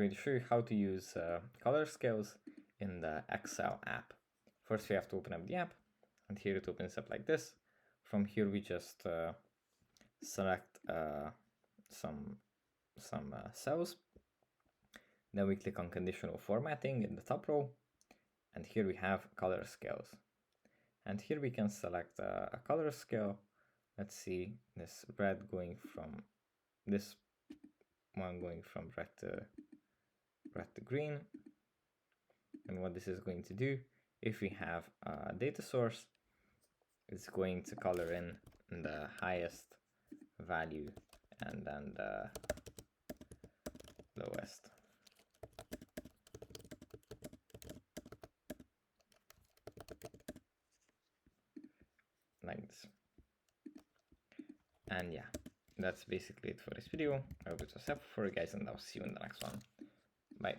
I'm going to show you how to use color scales in the Excel app. First, we have to open up the app, and here it opens up like this. From here, we just select some cells. Then we click on conditional formatting in the top row, and here we have color scales. And here we can select a color scale. Let's see, this red going from this one going from red to green. And what this is going to do, if we have a data source, it's going to color in the highest value and then the lowest. Like this. And yeah, that's basically it for this video. I hope it was helpful for you guys, and I'll see you in the next one. Bye.